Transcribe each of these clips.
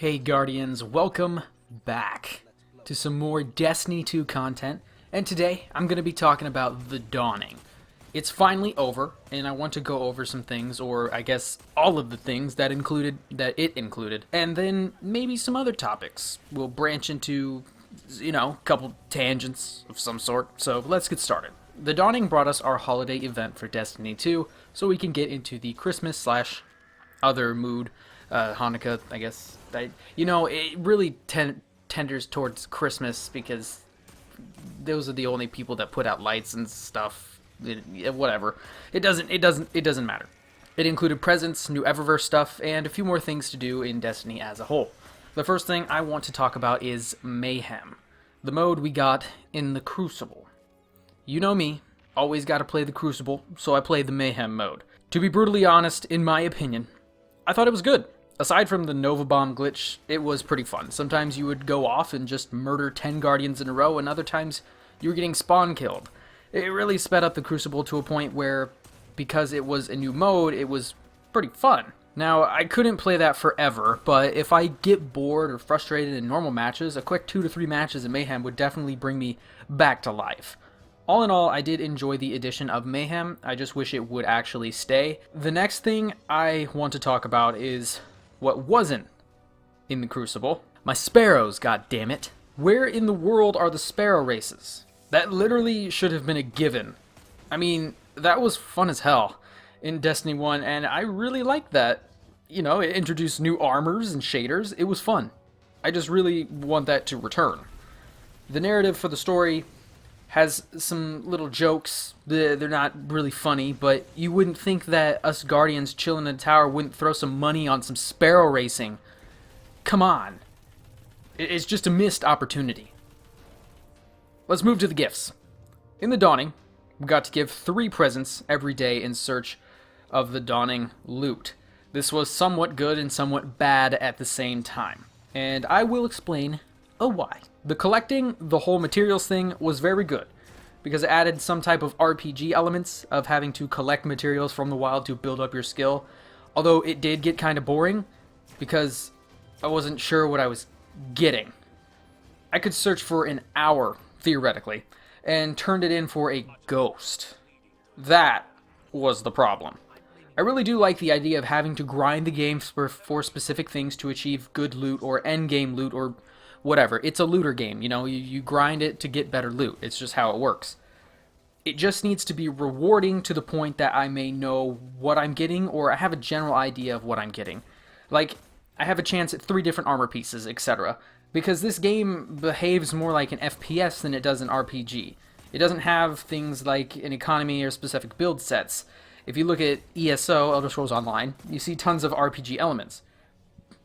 Hey Guardians, welcome back to some more Destiny 2 content, and today I'm going to be talking about The Dawning. It's finally over, and I want to go over some things, or I guess all of the things that it included, and then maybe some other topics. We'll branch into, a couple tangents of some sort, so let's get started. The Dawning brought us our holiday event for Destiny 2, so we can get into the Christmas slash other mood, Hanukkah, I guess. It really tenders towards Christmas because those are the only people that put out lights and stuff. Whatever. It doesn't matter. It included presents, new Eververse stuff, and a few more things to do in Destiny as a whole. The first thing I want to talk about is Mayhem, the mode we got in the Crucible. You know me, always gotta play the Crucible, so I played the Mayhem mode. To be brutally honest, in my opinion, I thought it was good. Aside from the Nova Bomb glitch, it was pretty fun. Sometimes you would go off and just murder 10 Guardians in a row, and other times you were getting spawn killed. It really sped up the Crucible to a point where, because it was a new mode, it was pretty fun. Now, I couldn't play that forever, but if I get bored or frustrated in normal matches, a quick 2 to 3 matches in Mayhem would definitely bring me back to life. All in all, I did enjoy the addition of Mayhem. I just wish it would actually stay. The next thing I want to talk about is what wasn't in the Crucible. My sparrows, goddammit. Where in the world are the sparrow races? That literally should have been a given. I mean, that was fun as hell in Destiny 1, and I really liked that. It introduced new armors and shaders. It was fun. I just really want that to return. The narrative for the story has some little jokes. They're not really funny, but you wouldn't think that us Guardians chilling in a tower wouldn't throw some money on some sparrow racing. Come on. It's just a missed opportunity. Let's move to the gifts. In the Dawning, we got to give 3 presents every day in search of the Dawning loot. This was somewhat good and somewhat bad at the same time, and I will explain why. The collecting the whole materials thing was very good, because it added some type of RPG elements of having to collect materials from the wild to build up your skill, although it did get kind of boring, because I wasn't sure what I was getting. I could search for an hour, theoretically, and turned it in for a ghost. That was the problem. I really do like the idea of having to grind the game for specific things to achieve good loot or endgame loot or whatever. It's a looter game, you grind it to get better loot. It's just how it works. It just needs to be rewarding to the point that I may know what I'm getting, or I have a general idea of what I'm getting. Like, I have a chance at 3 different armor pieces, etc. Because this game behaves more like an FPS than it does an RPG. It doesn't have things like an economy or specific build sets. If you look at ESO, Elder Scrolls Online, you see tons of RPG elements.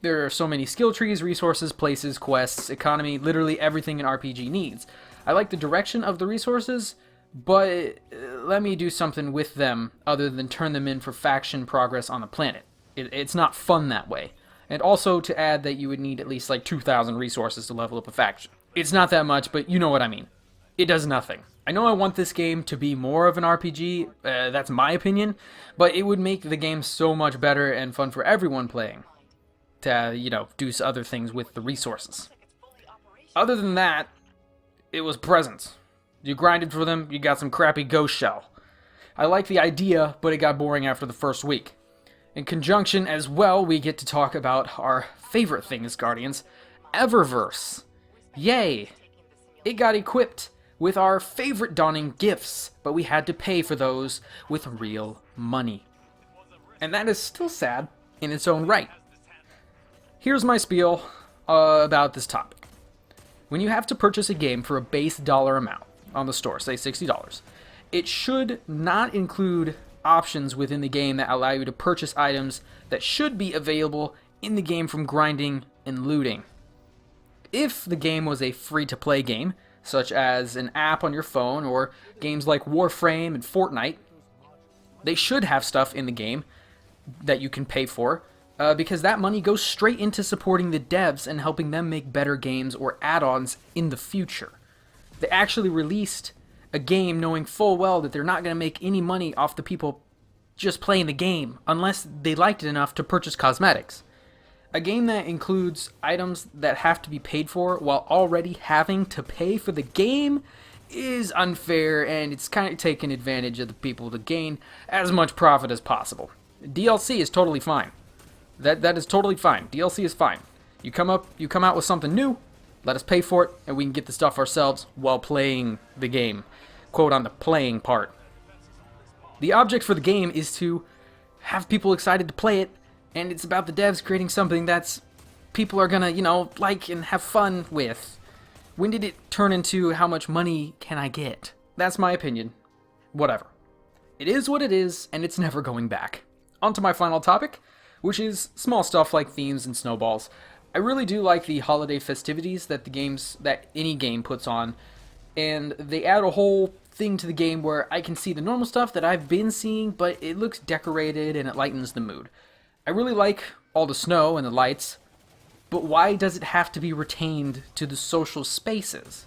There are so many skill trees, resources, places, quests, economy, literally everything an RPG needs. I like the direction of the resources, but let me do something with them other than turn them in for faction progress on the planet. It's not fun that way. And also to add that you would need at least like 2,000 resources to level up a faction. It's not that much, but you know what I mean. It does nothing. I know I want this game to be more of an RPG, that's my opinion, but it would make the game so much better and fun for everyone playing to, do other things with the resources. Other than that, it was presents. You grinded for them, you got some crappy ghost shell. I like the idea, but it got boring after the first week. In conjunction as well, we get to talk about our favorite thing as Guardians, Eververse. Yay! It got equipped with our favorite Dawning gifts, but we had to pay for those with real money. And that is still sad in its own right. Here's my spiel about this topic. When you have to purchase a game for a base dollar amount on the store, say $60, it should not include options within the game that allow you to purchase items that should be available in the game from grinding and looting. If the game was a free-to-play game, such as an app on your phone or games like Warframe and Fortnite, they should have stuff in the game that you can pay for, because that money goes straight into supporting the devs and helping them make better games or add-ons in the future. They actually released a game knowing full well that they're not going to make any money off the people just playing the game unless they liked it enough to purchase cosmetics. A game that includes items that have to be paid for while already having to pay for the game is unfair, and it's kind of taking advantage of the people to gain as much profit as possible. DLC is totally fine. That is totally fine. DLC is fine. You come out with something new, let us pay for it, and we can get the stuff ourselves while playing the game. Quote on the playing part. The object for the game is to have people excited to play it, and it's about the devs creating something that's people are gonna, like and have fun with. When did it turn into how much money can I get? That's my opinion. Whatever. It is what it is, and it's never going back. On to my final topic, which is small stuff like themes and snowballs. I really do like the holiday festivities that any game puts on, and they add a whole thing to the game where I can see the normal stuff that I've been seeing, but it looks decorated and it lightens the mood. I really like all the snow and the lights, but why does it have to be retained to the social spaces?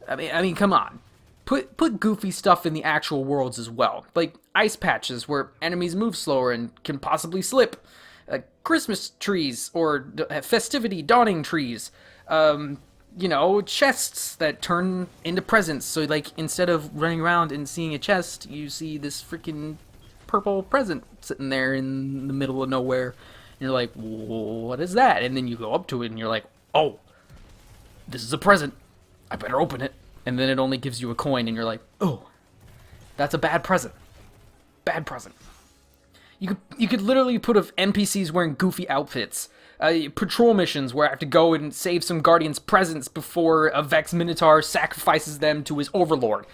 I mean, come on. Put goofy stuff in the actual worlds as well, like ice patches where enemies move slower and can possibly slip, Christmas trees or festivity dawning trees, chests that turn into presents. So, like, instead of running around and seeing a chest, you see this freaking purple present sitting there in the middle of nowhere. And you're like, what is that? And then you go up to it and you're like, oh, this is a present. I better open it. And then it only gives you a coin and you're like, oh, that's a bad present. Bad present. You could literally put of NPCs wearing goofy outfits. Patrol missions where I have to go and save some Guardians' presents before a Vex Minotaur sacrifices them to his overlord.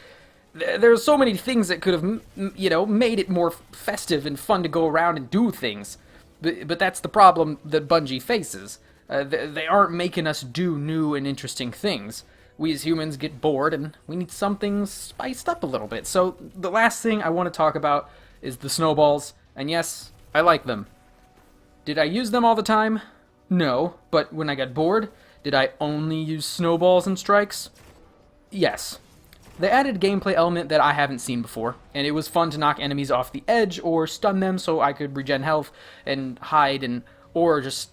There's so many things that could have, made it more festive and fun to go around and do things. But that's the problem that Bungie faces. They aren't making us do new and interesting things. We as humans get bored and we need something spiced up a little bit. So the last thing I want to talk about is the snowballs. And yes, I like them. Did I use them all the time? No, but when I got bored, did I only use snowballs and strikes? Yes. They added a gameplay element that I haven't seen before, and it was fun to knock enemies off the edge or stun them so I could regen health and hide or just,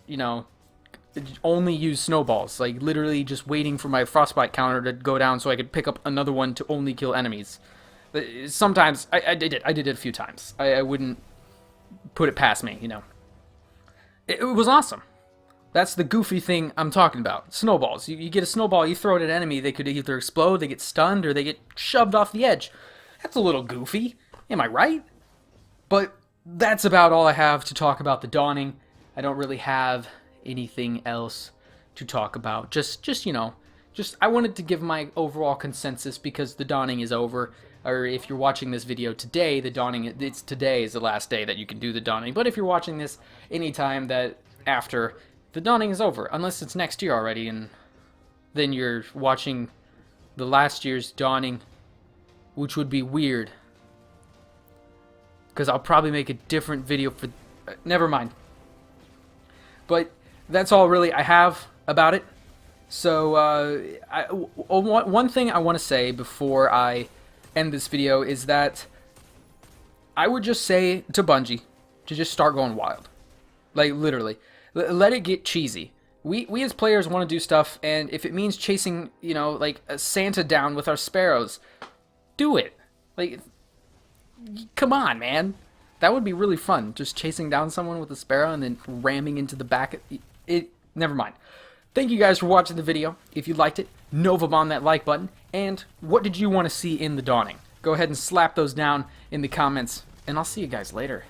only use snowballs, like literally just waiting for my frostbite counter to go down so I could pick up another one to only kill enemies. Sometimes I did it a few times. I wouldn't put it past me, It was awesome. That's the goofy thing I'm talking about. Snowballs. You get a snowball, you throw it at an enemy, they could either explode, they get stunned, or they get shoved off the edge. That's a little goofy. Am I right? But that's about all I have to talk about the Dawning. I don't really have anything else to talk about. Just I wanted to give my overall consensus because the Dawning is over. Or if you're watching this video today, the Dawning, today is the last day that you can do the Dawning. But if you're watching this anytime that after, the Dawning is over. Unless it's next year already, and then you're watching the last year's Dawning, which would be weird. Because I'll probably make a different video for... never mind. But that's all really I have about it. So, one thing I want to say before I end this video is that I would just say to Bungie to just start going wild. Like, literally. Let it get cheesy. We as players want to do stuff, and if it means chasing, like a Santa down with our sparrows, do it. Like, come on, man. That would be really fun. Just chasing down someone with a sparrow and then ramming into the back. Never mind. Thank you guys for watching the video. If you liked it, Nova bomb that like button. And what did you want to see in the Dawning? Go ahead and slap those down in the comments, and I'll see you guys later.